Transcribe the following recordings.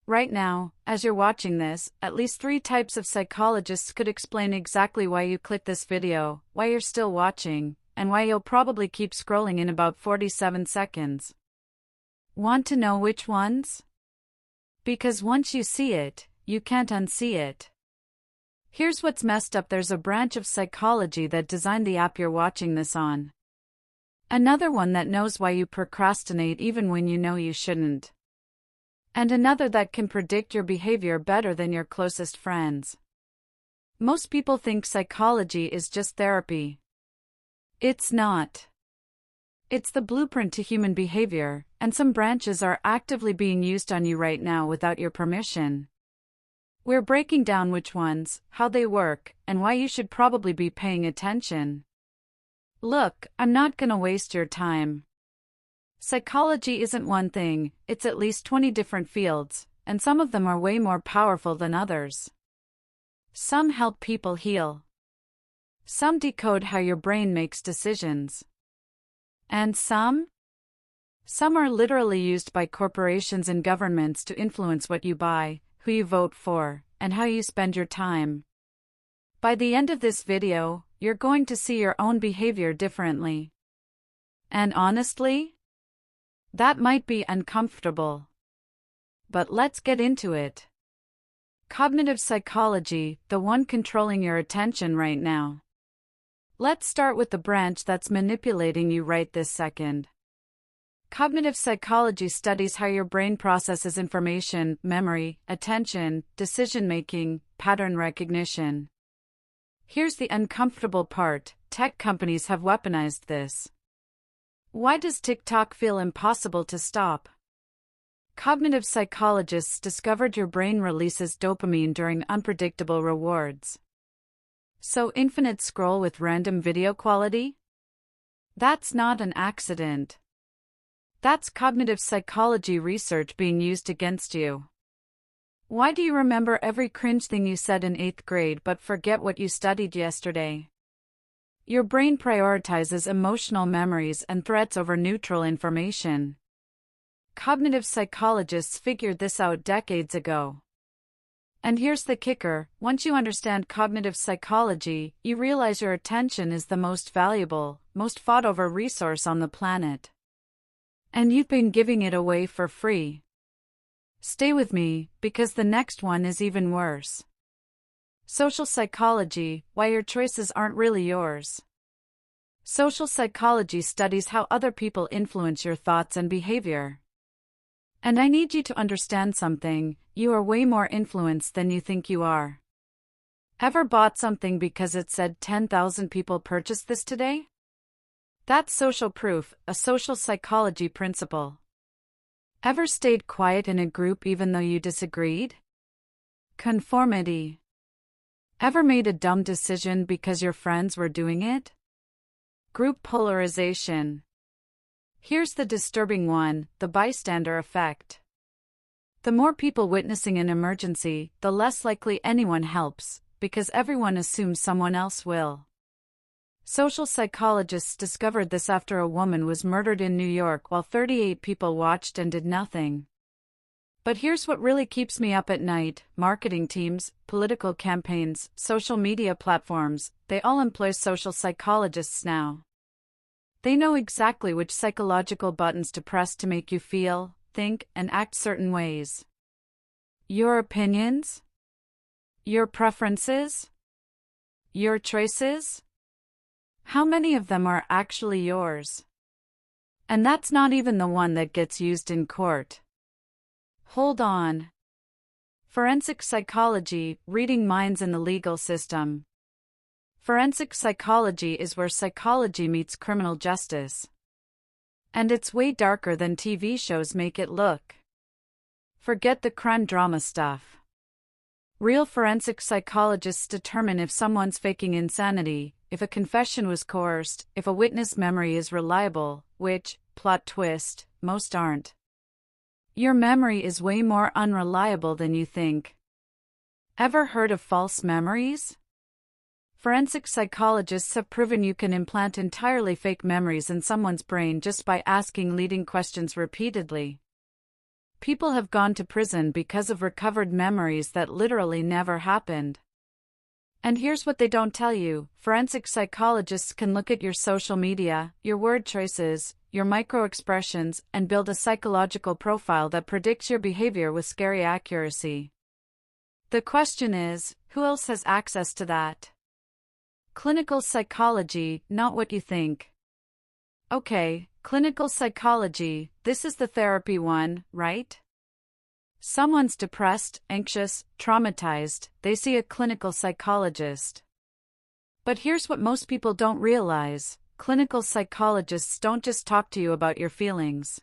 Right now, as you're watching this, at least 3 types of psychologists could explain exactly why you clicked this video, why you're still watching, and why you'll probably keep scrolling in about 47 seconds. Want to know which ones? Because once you see it, you can't unsee it. Here's what's messed up: there's a branch of psychology that designed the app you're watching this on. Another one that knows why you procrastinate even when you know you shouldn't. And another that can predict your behavior better than your closest friends. Most people think psychology is just therapy. It's not. It's the blueprint to human behavior, and some branches are actively being used on you right now without your permission. We're breaking down which ones, how they work, and why you should probably be paying attention. Look, I'm not gonna waste your time. Psychology isn't one thing, it's at least 20 different fields, and some of them are way more powerful than others. Some help people heal. Some decode how your brain makes decisions. And some are literally used by corporations and governments to influence what you buy, who you vote for, and how you spend your time. By the end of this video, you're going to see your own behavior differently. And honestly, that might be uncomfortable. But let's get into it. Cognitive psychology, the one controlling your attention right now. Let's start with the branch that's manipulating you right this second. Cognitive psychology studies how your brain processes information, memory, attention, decision-making, pattern recognition. Here's the uncomfortable part: tech companies have weaponized this. Why does TikTok feel impossible to stop? Cognitive psychologists discovered your brain releases dopamine during unpredictable rewards. So infinite scroll with random video quality? That's not an accident. That's cognitive psychology research being used against you. Why do you remember every cringe thing you said in 8th grade but forget what you studied yesterday? Your brain prioritizes emotional memories and threats over neutral information. Cognitive psychologists figured this out decades ago. And here's the kicker: once you understand cognitive psychology, you realize your attention is the most valuable, most fought-over resource on the planet. And you've been giving it away for free. Stay with me, because the next one is even worse. Social psychology, why your choices aren't really yours. Social psychology studies how other people influence your thoughts and behavior. And I need you to understand something: you are way more influenced than you think you are. Ever bought something because it said 10,000 people purchased this today? That's social proof, a social psychology principle. Ever stayed quiet in a group even though you disagreed? Conformity. Ever made a dumb decision because your friends were doing it? Group polarization. Here's the disturbing one: the bystander effect. The more people witnessing an emergency, the less likely anyone helps, because everyone assumes someone else will. Social psychologists discovered this after a woman was murdered in New York while 38 people watched and did nothing. But here's what really keeps me up at night: marketing teams, political campaigns, social media platforms, they all employ social psychologists now. They know exactly which psychological buttons to press to make you feel, think, and act certain ways. Your opinions? Your preferences? Your choices? How many of them are actually yours? And that's not even the one that gets used in court. Hold on. Forensic psychology, reading minds in the legal system. Forensic psychology is where psychology meets criminal justice. And it's way darker than TV shows make it look. Forget the crime drama stuff. Real forensic psychologists determine if someone's faking insanity, if a confession was coerced, if a witness memory is reliable, which, plot twist, most aren't. Your memory is way more unreliable than you think. Ever heard of false memories? Forensic psychologists have proven you can implant entirely fake memories in someone's brain just by asking leading questions repeatedly. People have gone to prison because of recovered memories that literally never happened. And here's what they don't tell you: forensic psychologists can look at your social media, your word choices, your micro-expressions, and build a psychological profile that predicts your behavior with scary accuracy. The question is, who else has access to that? Clinical psychology, not what you think. Okay, clinical psychology, this is the therapy one, right? Someone's depressed, anxious, traumatized, they see a clinical psychologist. But here's what most people don't realize: clinical psychologists don't just talk to you about your feelings.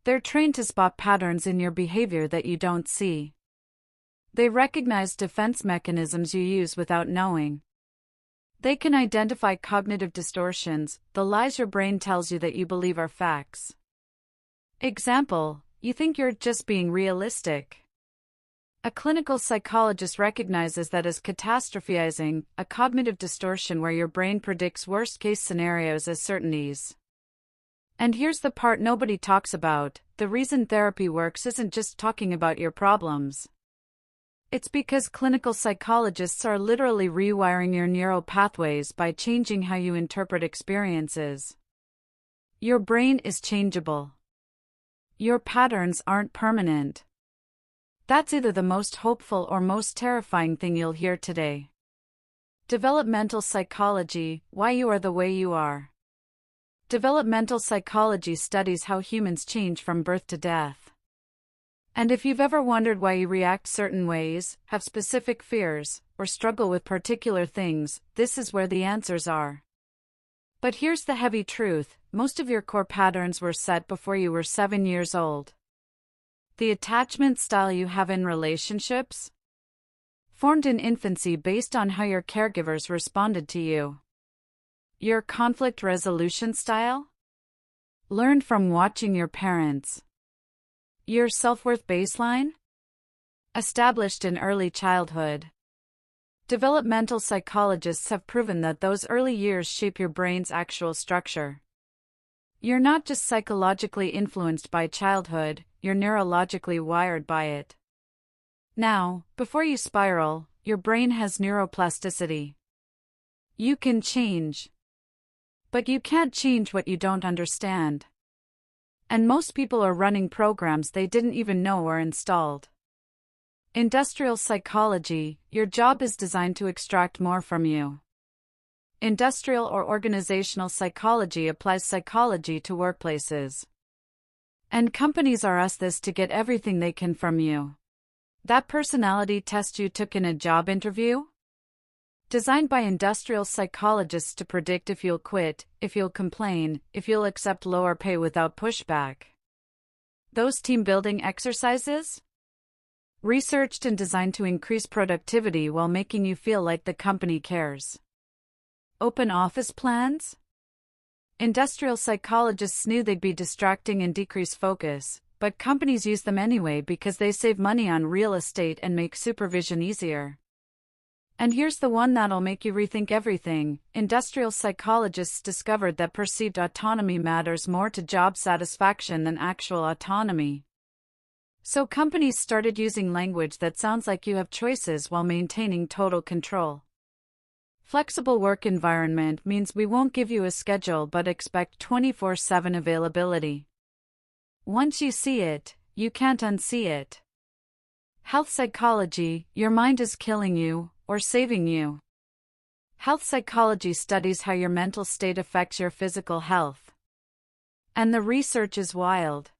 They're trained to spot patterns in your behavior that you don't see. They recognize defense mechanisms you use without knowing. They can identify cognitive distortions, the lies your brain tells you that you believe are facts. Example: you think you're just being realistic. A clinical psychologist recognizes that as catastrophizing, a cognitive distortion where your brain predicts worst-case scenarios as certainties. And here's the part nobody talks about: the reason therapy works isn't just talking about your problems. It's because clinical psychologists are literally rewiring your neural pathways by changing how you interpret experiences. Your brain is changeable. Your patterns aren't permanent. That's either the most hopeful or most terrifying thing you'll hear today. Developmental psychology, why you are the way you are. Developmental psychology studies how humans change from birth to death. And if you've ever wondered why you react certain ways, have specific fears, or struggle with particular things, this is where the answers are. But here's the heavy truth: most of your core patterns were set before you were 7 years old. The attachment style you have in relationships formed in infancy based on how your caregivers responded to you. Your conflict resolution style learned from watching your parents. Your self-worth baseline established in early childhood. Developmental psychologists have proven that those early years shape your brain's actual structure. You're not just psychologically influenced by childhood, you're neurologically wired by it. Now, before you spiral, your brain has neuroplasticity. You can change. But you can't change what you don't understand. And most people are running programs they didn't even know were installed. Industrial psychology, your job is designed to extract more from you. Industrial or organizational psychology applies psychology to workplaces. And companies are asked this to get everything they can from you. That personality test you took in a job interview? Designed by industrial psychologists to predict if you'll quit, if you'll complain, if you'll accept lower pay without pushback. Those team-building exercises? Researched and designed to increase productivity while making you feel like the company cares. Open office plans? Industrial psychologists knew they'd be distracting and decrease focus, but companies use them anyway because they save money on real estate and make supervision easier. And here's the one that'll make you rethink everything: industrial psychologists discovered that perceived autonomy matters more to job satisfaction than actual autonomy. So companies started using language that sounds like you have choices while maintaining total control. Flexible work environment means we won't give you a schedule but expect 24/7 availability. Once you see it, you can't unsee it. Health psychology, your mind is killing you, or saving you. Health psychology studies how your mental state affects your physical health. And the research is wild.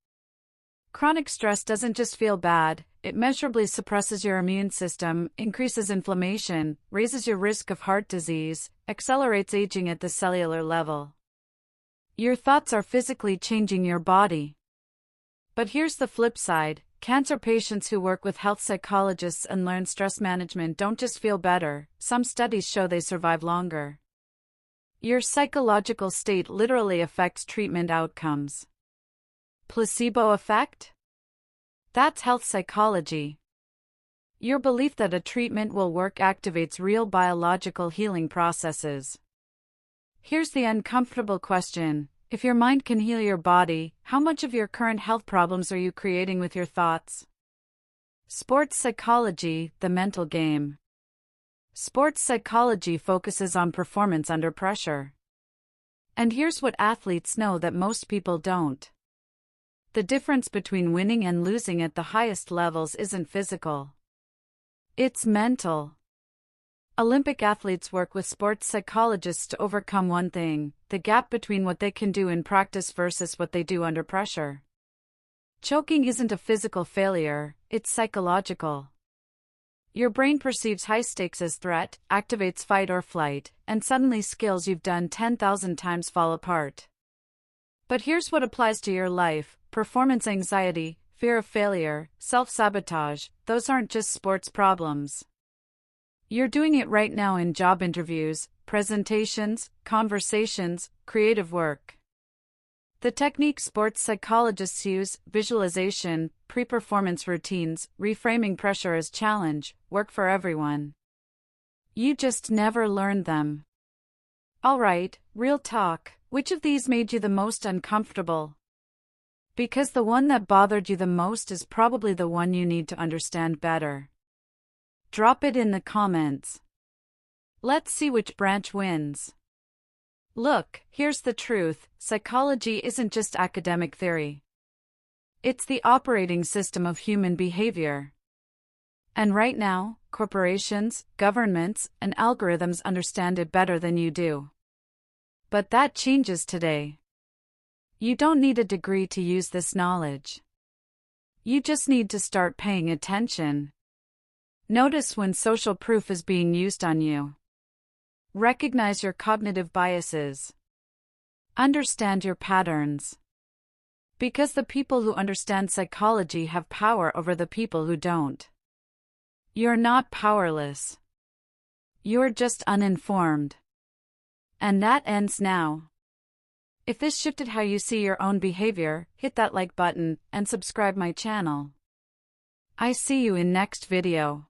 Chronic stress doesn't just feel bad, it measurably suppresses your immune system, increases inflammation, raises your risk of heart disease, accelerates aging at the cellular level. Your thoughts are physically changing your body. But here's the flip side: cancer patients who work with health psychologists and learn stress management don't just feel better, some studies show they survive longer. Your psychological state literally affects treatment outcomes. Placebo effect? That's health psychology. Your belief that a treatment will work activates real biological healing processes. Here's the uncomfortable question: If your mind can heal your body, how much of your current health problems are you creating with your thoughts? Sports psychology, the mental game. Sports psychology focuses on performance under pressure. And here's what athletes know that most people don't. The difference between winning and losing at the highest levels isn't physical. It's mental. Olympic athletes work with sports psychologists to overcome one thing: the gap between what they can do in practice versus what they do under pressure. Choking isn't a physical failure, it's psychological. Your brain perceives high stakes as threat, activates fight or flight, and suddenly skills you've done 10,000 times fall apart. But here's what applies to your life: performance anxiety, fear of failure, self-sabotage. Those aren't just sports problems. You're doing it right now in job interviews, presentations, conversations, creative work. The techniques sports psychologists use, visualization, pre-performance routines, reframing pressure as challenge, work for everyone. You just never learned them. Alright, real talk, which of these made you the most uncomfortable? Because the one that bothered you the most is probably the one you need to understand better. Drop it in the comments. Let's see which branch wins. Look, here's the truth: psychology isn't just academic theory. It's the operating system of human behavior. And right now, corporations, governments, and algorithms understand it better than you do. But that changes today. You don't need a degree to use this knowledge. You just need to start paying attention. Notice when social proof is being used on you. Recognize your cognitive biases. Understand your patterns. Because the people who understand psychology have power over the people who don't. You're not powerless. You're just uninformed. And that ends now. If this shifted how you see your own behavior, hit that like button and subscribe my channel. I see you in next video.